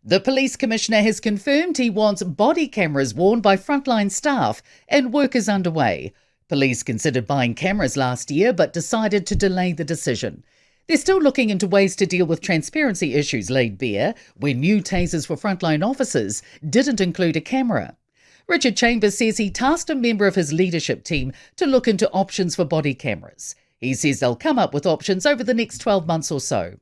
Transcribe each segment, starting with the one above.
The police commissioner has confirmed he wants body cameras worn by frontline staff, and work is underway. Police considered buying cameras last year but decided to delay the decision. They're still looking into ways to deal with transparency issues laid bare when new tasers for frontline officers didn't include a camera. Richard Chambers says he tasked a member of his leadership team to look into options for body cameras. He says they'll come up with options over the next 12 months or so.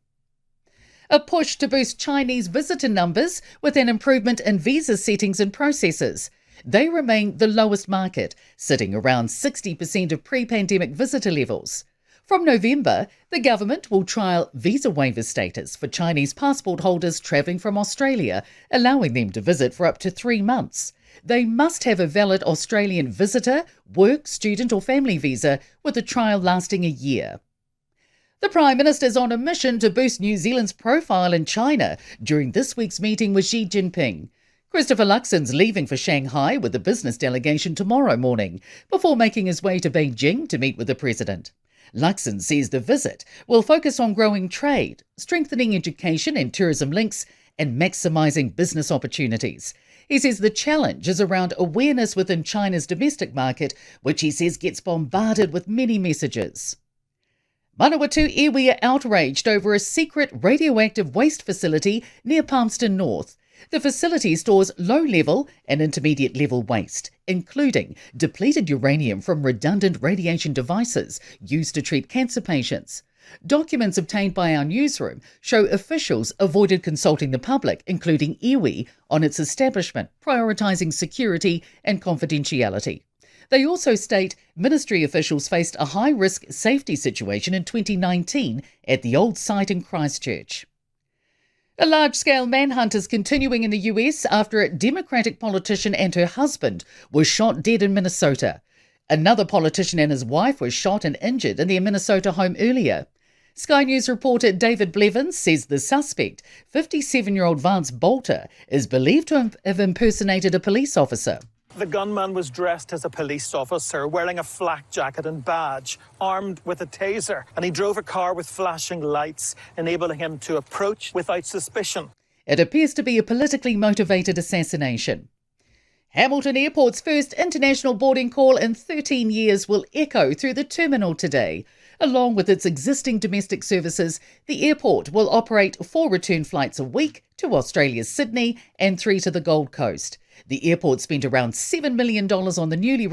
A push to boost Chinese visitor numbers with an improvement in visa settings and processes. They remain the lowest market, sitting around 60% of pre-pandemic visitor levels. From November, the government will trial visa waiver status for Chinese passport holders travelling from Australia, allowing them to visit for up to 3 months. They must have a valid Australian visitor, work, student or family visa with a trial lasting a year. The Prime Minister is on a mission to boost New Zealand's profile in China during this week's meeting with Xi Jinping. Christopher Luxon's leaving for Shanghai with a business delegation tomorrow morning before making his way to Beijing to meet with the president. Luxon says the visit will focus on growing trade, strengthening education and tourism links, and maximising business opportunities. He says the challenge is around awareness within China's domestic market, which he says gets bombarded with many messages. Manawatu iwi are outraged over a secret radioactive waste facility near Palmerston North. The facility stores low-level and intermediate-level waste, including depleted uranium from redundant radiation devices used to treat cancer patients. Documents obtained by our newsroom show officials avoided consulting the public, including iwi, on its establishment, prioritising security and confidentiality. They also state ministry officials faced a high-risk safety situation in 2019 at the old site in Christchurch. A large-scale manhunt is continuing in the US after a Democratic politician and her husband were shot dead in Minnesota. Another politician and his wife were shot and injured in their Minnesota home earlier. Sky News reporter David Blevins says the suspect, 57-year-old Vance Bolter, is believed to have impersonated a police officer. The gunman was dressed as a police officer, wearing a flak jacket and badge, armed with a taser, and he drove a car with flashing lights, enabling him to approach without suspicion. It appears to be a politically motivated assassination. Hamilton Airport's first international boarding call in 13 years will echo through the terminal today. Along with its existing domestic services, the airport will operate 4 return flights a week to Australia's Sydney and 3 to the Gold Coast. The airport spent around $7 million on the newly